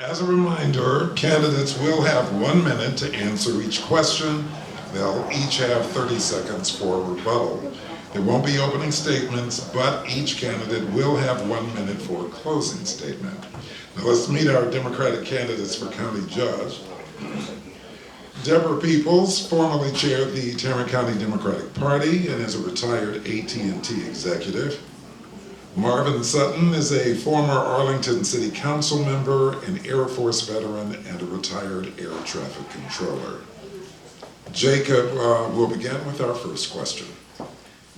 As a reminder, candidates will have 1 minute to answer each question. They'll each have 30 seconds for rebuttal. There won't be opening statements, but each candidate will have 1 minute for a closing statement. Now let's meet our Democratic candidates for County Judge. Deborah Peoples formerly chaired the Tarrant County Democratic Party and is a retired AT&T executive. Marvin Sutton is a former Arlington City Council member, an Air Force veteran, and a retired air traffic controller. Jacob will begin with our first question.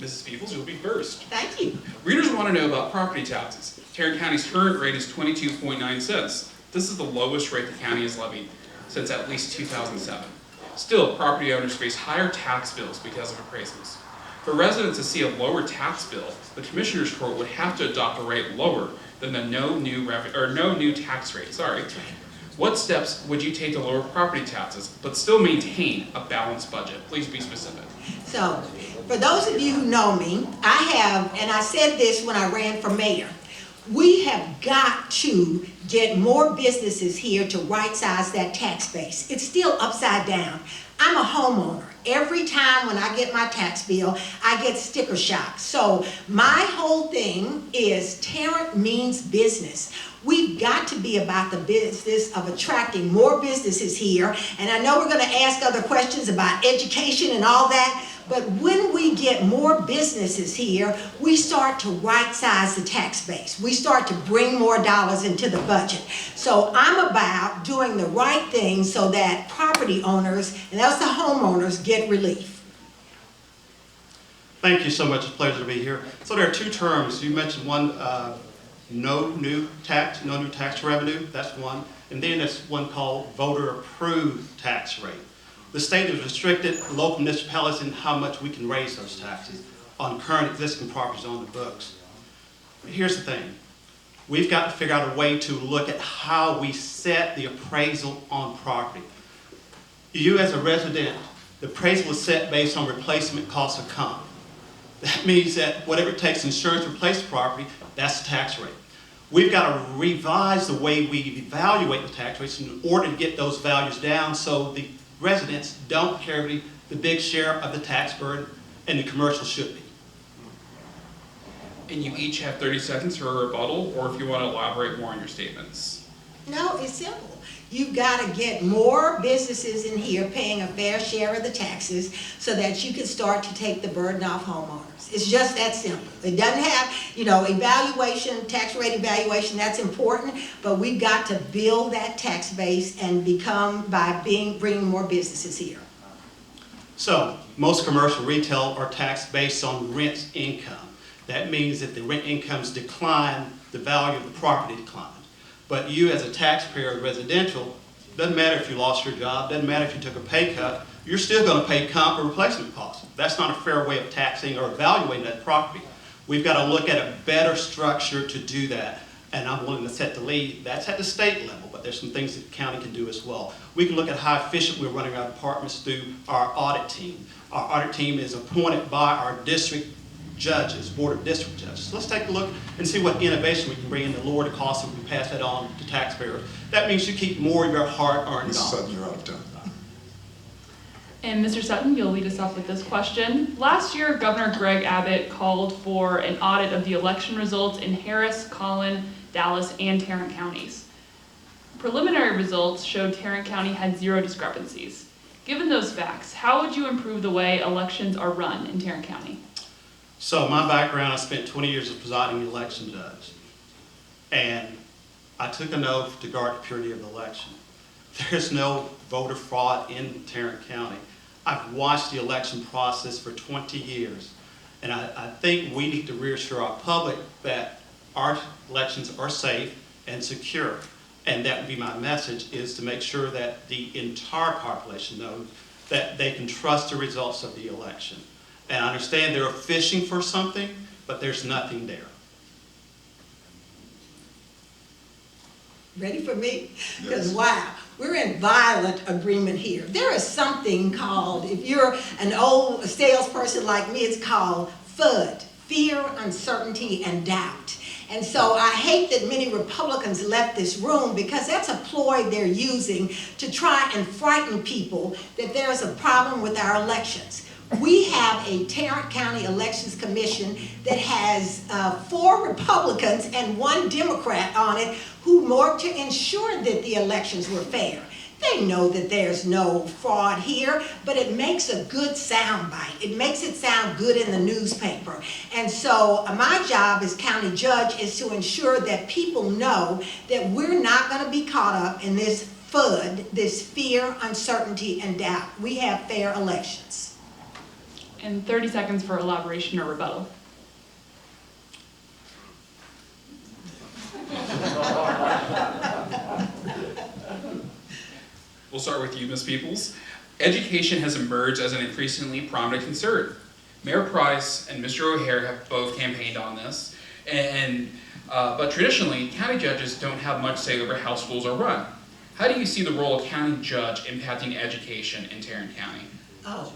Mrs. Peoples, you'll be first. Thank you. Readers want to know about property taxes. Tarrant County's current rate is 22.9 cents. This is the lowest rate the county has levied since at least 2007. Still, property owners face higher tax bills because of appraisals. For residents to see a lower tax bill, the Commissioner's Court would have to adopt a rate lower than the no new tax rate. What steps would you take to lower property taxes but still maintain a balanced budget? Please be specific. So, for those of you who know me, I said this when I ran for mayor, we have got to get more businesses here to right-size that tax base. It's still upside down. I'm a homeowner. Every time when I get my tax bill, I get sticker shock. So my whole thing is Tarrant means business. We've got to be about the business of attracting more businesses here. And I know we're going to ask other questions about education and all that, but when we get more businesses here, we start to right-size the tax base. We start to bring more dollars into the budget. So I'm about doing the right thing so that property owners, and that's the homeowners, get relief. Thank you so much. It's a pleasure to be here. So there are two terms. You mentioned one, no new tax revenue. That's one. And then there's one called voter-approved tax rate. The state has restricted local municipalities in how much we can raise those taxes on current existing properties on the books. Here's the thing. We've got to figure out a way to look at how we set the appraisal on property. You as a resident, the appraisal is set based on replacement cost of comp. That means that whatever it takes insurance to replace the property, that's the tax rate. We've got to revise the way we evaluate the tax rates in order to get those values down so the residents don't carry the big share of the tax burden, and the commercial should be. And you each have 30 seconds for a rebuttal, or if you want to elaborate more on your statements. No, it's simple. You've got to get more businesses in here paying a fair share of the taxes so that you can start to take the burden off homeowners. It's just that simple. It doesn't have, evaluation, tax rate evaluation, that's important, but we've got to build that tax base and bringing more businesses here. So, most commercial retail are taxed based on rent income. That means that the rent incomes decline, the value of the property declines. But you as a taxpayer residential, doesn't matter if you lost your job, doesn't matter if you took a pay cut, you're still going to pay comp or replacement costs. That's not a fair way of taxing or evaluating that property. We've got to look at a better structure to do that. And I'm willing to set the lead. That's at the state level, but there's some things that the county can do as well. We can look at how efficient we're running our departments through our audit team. Our audit team is appointed by our district judges, board of district judges. So let's take a look and see what innovation we can bring in to lower the cost if we pass that on to taxpayers. That means you keep more of your hard-earned dollars. Mr. Sutton, you're out of time. And Mr. Sutton, you'll lead us off with this question. Last year, Governor Greg Abbott called for an audit of the election results in Harris, Collin, Dallas, and Tarrant counties. Preliminary results showed Tarrant County had 0 discrepancies. Given those facts, how would you improve the way elections are run in Tarrant County? So my background, I spent 20 years as presiding election judge. And I took an oath to guard the purity of the election. There's no voter fraud in Tarrant County. I've watched the election process for 20 years. And I think we need to reassure our public that our elections are safe and secure. And that would be my message, is to make sure that the entire population knows that they can trust the results of the election. And I understand they're fishing for something, but there's nothing there. Ready for me? Because wow, we're in violent agreement here. There is something called, if you're an old salesperson like me, it's called FUD, fear, uncertainty, and doubt. And so I hate that many Republicans left this room because that's a ploy they're using to try and frighten people that there's a problem with our elections. We have a Tarrant County Elections Commission that has 4 Republicans and 1 Democrat on it who work to ensure that the elections were fair. They know that there's no fraud here, but it makes a good soundbite. It makes it sound good in the newspaper. And so my job as county judge is to ensure that people know that we're not going to be caught up in this FUD, this fear, uncertainty, and doubt. We have fair elections. And 30 seconds for elaboration or rebuttal. We'll start with you, Ms. Peoples. Education has emerged as an increasingly prominent concern. Mayor Price and Mr. O'Hare have both campaigned on this, but traditionally, county judges don't have much say over how schools are run. How do you see the role of county judge impacting education in Tarrant County? Oh,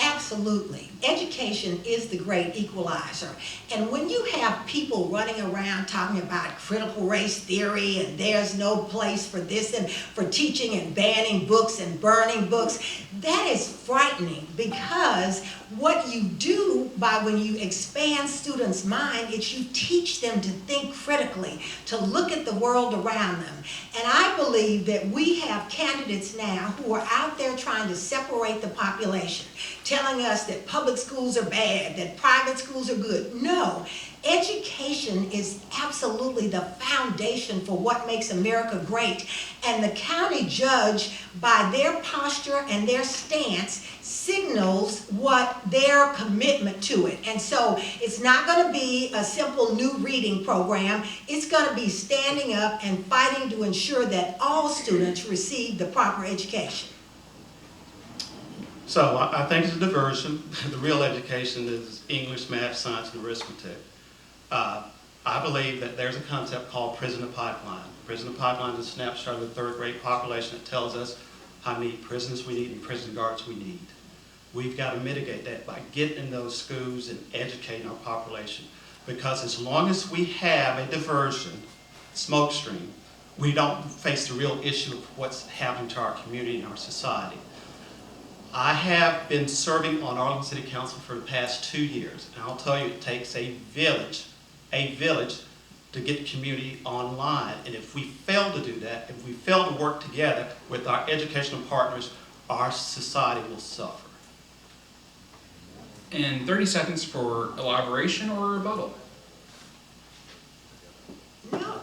absolutely. Education is the great equalizer. And when you have people running around talking about critical race theory and there's no place for this and for teaching and banning books and burning books, that is frightening, because what you do when you expand students' mind is you teach them to think critically, to look at the world around them. And I believe that we have candidates now who are out there trying to separate the population, telling us that public schools are bad, that private schools are good. No, education is absolutely the foundation for what makes America great. And the county judge, by their posture and their stance, signals what their commitment to it. And so it's not going to be a simple new reading program. It's going to be standing up and fighting to ensure that all students receive the proper education. So I think it's a diversion. The real education is English, math, science, and arithmetic. I believe that there's a concept called prisoner pipeline. Prisoner pipeline is a snapshot of the 3rd grade population that tells us how many prisoners we need and prison guards we need. We've got to mitigate that by getting in those schools and educating our population. Because as long as we have a diversion, smoke stream, we don't face the real issue of what's happening to our community and our society. I have been serving on Arlington City Council for the past 2 years, and I'll tell you, it takes a village to get the community online. And if we fail to do that, if we fail to work together with our educational partners, our society will suffer. And 30 seconds for elaboration or rebuttal. No,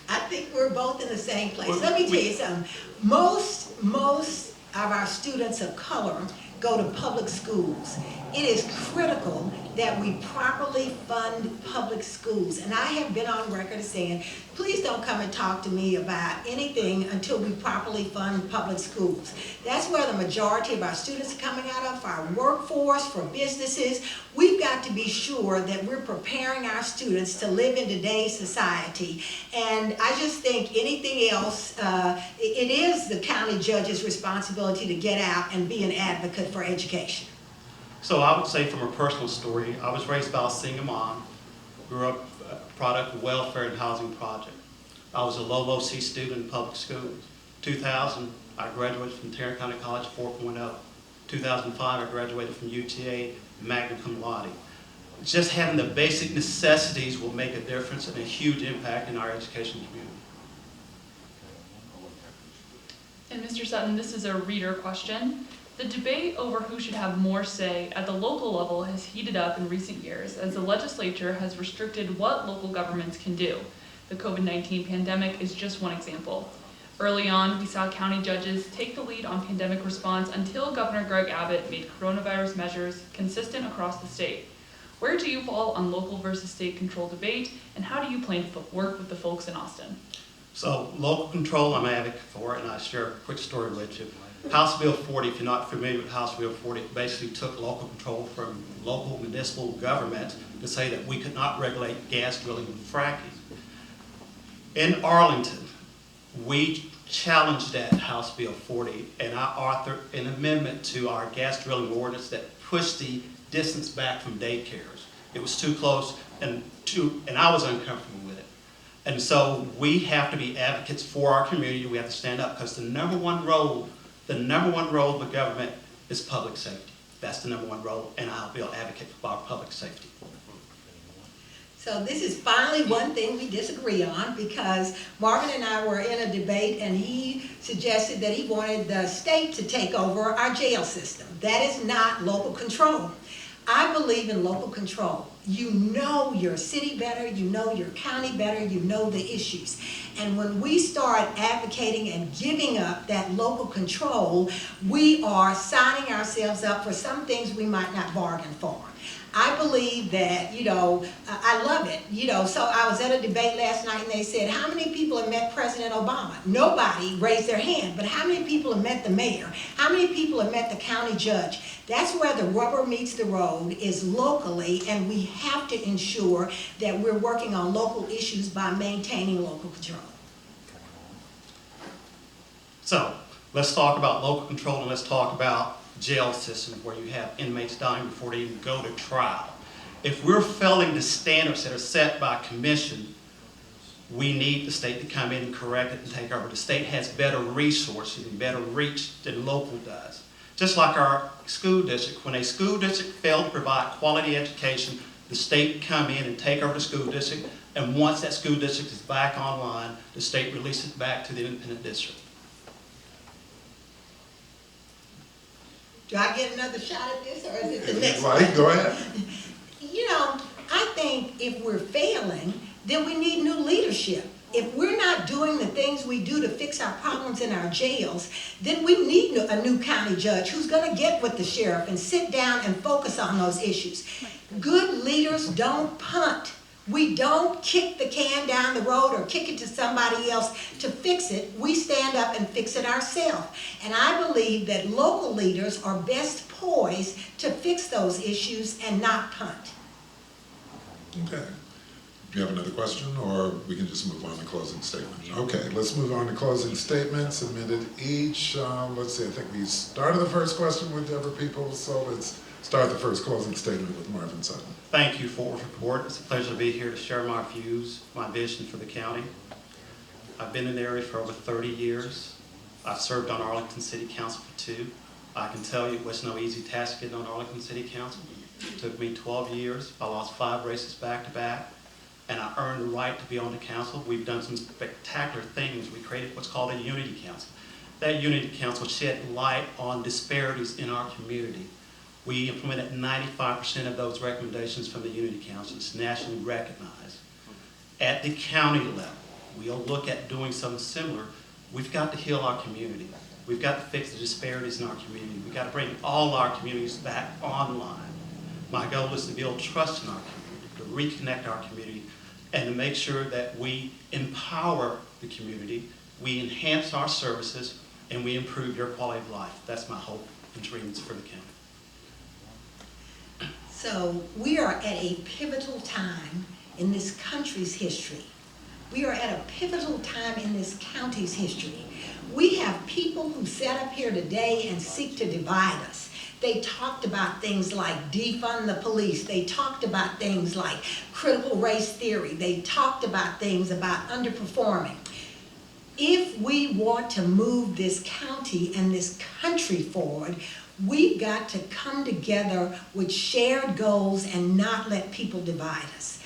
I think we're both in the same place. Let me tell you something. Most of our students of color go to public schools. It is critical that we properly fund public schools. And I have been on record as saying, please don't come and talk to me about anything until we properly fund public schools. That's where the majority of our students are coming out of, for our workforce, for businesses. We've got to be sure that we're preparing our students to live in today's society. And I just think anything else, it is the county judge's responsibility to get out and be an advocate for education. So I would say from a personal story, I was raised by a single mom, grew up a product of welfare and housing project. I was a low C student in public schools. 2000, I graduated from Tarrant County College 4.0. 2005, I graduated from UTA magna cum laude. Just having the basic necessities will make a difference and a huge impact in our education community. And Mr. Sutton, this is a reader question. The debate over who should have more say at the local level has heated up in recent years as the legislature has restricted what local governments can do. The COVID-19 pandemic is just one example. Early on, we saw county judges take the lead on pandemic response until Governor Greg Abbott made coronavirus measures consistent across the state. Where do you fall on local versus state control debate, and how do you plan to work with the folks in Austin? So local control, I'm an advocate for it, and I share a quick story with you. House Bill 40, if you're not familiar with House Bill 40, basically took local control from local municipal government to say that we could not regulate gas drilling and fracking. In Arlington, we challenged that House Bill 40, and I authored an amendment to our gas drilling ordinance that pushed the distance back from daycares. It was too close. and I was uncomfortable with it. And so we have to be advocates for our community. We have to stand up, because the number one role of the government is public safety. That's the number one role, and I'll be an advocate for our public safety. So this is finally one thing we disagree on, because Marvin and I were in a debate and he suggested that he wanted the state to take over our jail system. That is not local control. I believe in local control. You know your city better, you know your county better, you know the issues. And when we start advocating and giving up that local control, we are signing ourselves up for some things we might not bargain for. I believe that, I love it, so I was at a debate last night and they said, how many people have met President Obama? Nobody raised their hand, but how many people have met the mayor? How many people have met the county judge? That's where the rubber meets the road, is locally, and we have to ensure that we're working on local issues by maintaining local control. So let's talk about local control, and let's talk about jail system, where you have inmates dying before they even go to trial. If we're failing the standards that are set by commission, we need the state to come in and correct it and take over. The state has better resources and better reach than local does. Just like our school district, when a school district failed to provide quality education, the state come in and take over the school district, and once that school district is back online, the state releases it back to the independent district. Do I get another shot at this, or is it the next Right, one? go ahead. I think if we're failing, then we need new leadership. If we're not doing the things we do to fix our problems in our jails, then we need a new county judge who's going to get with the sheriff and sit down and focus on those issues. Good leaders don't punt. We don't kick the can down the road or kick it to somebody else to fix it. We stand up and fix it ourselves. And I believe that local leaders are best poised to fix those issues and not punt. Okay. Do you have another question, or we can just move on to closing statements? Okay, let's move on to closing statements submitted each. Let's see, I think we started the first question with Deborah Peoples, so let's start the first closing statement with Marvin Sutton. Thank you for the report. It's a pleasure to be here to share my views, my vision for the county. I've been in the area for over 30 years. I've served on Arlington City Council for 2. I can tell you it was no easy task getting on Arlington City Council. It took me 12 years. I lost 5 races back to back, and I earned the right to be on the council. We've done some spectacular things. We created what's called a unity council. That unity council shed light on disparities in our community. We implemented 95% of those recommendations from the Unity Council. It's nationally recognized. At the county level, we'll look at doing something similar. We've got to heal our community. We've got to fix the disparities in our community. We've got to bring all our communities back online. My goal is to build trust in our community, to reconnect our community, and to make sure that we empower the community, we enhance our services, and we improve your quality of life. That's my hope and dreams for the county. So we are at a pivotal time in this country's history. We are at a pivotal time in this county's history. We have people who sat up here today and seek to divide us. They talked about things like defund the police. They talked about things like critical race theory. They talked about things about underperforming. If we want to move this county and this country forward, we've got to come together with shared goals and not let people divide us.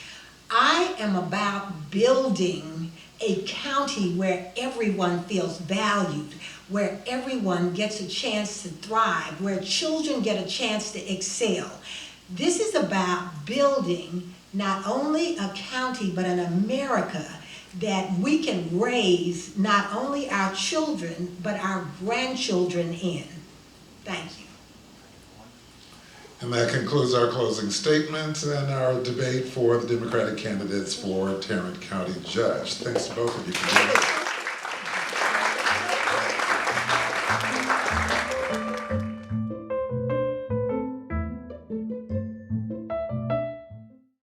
I am about building a county where everyone feels valued, where everyone gets a chance to thrive, where children get a chance to excel. This is about building not only a county, but an America that we can raise not only our children, but our grandchildren in. Thank you. And that concludes our closing statement and our debate for the Democratic candidates for Tarrant County Judge. Thanks to both of you for joining us.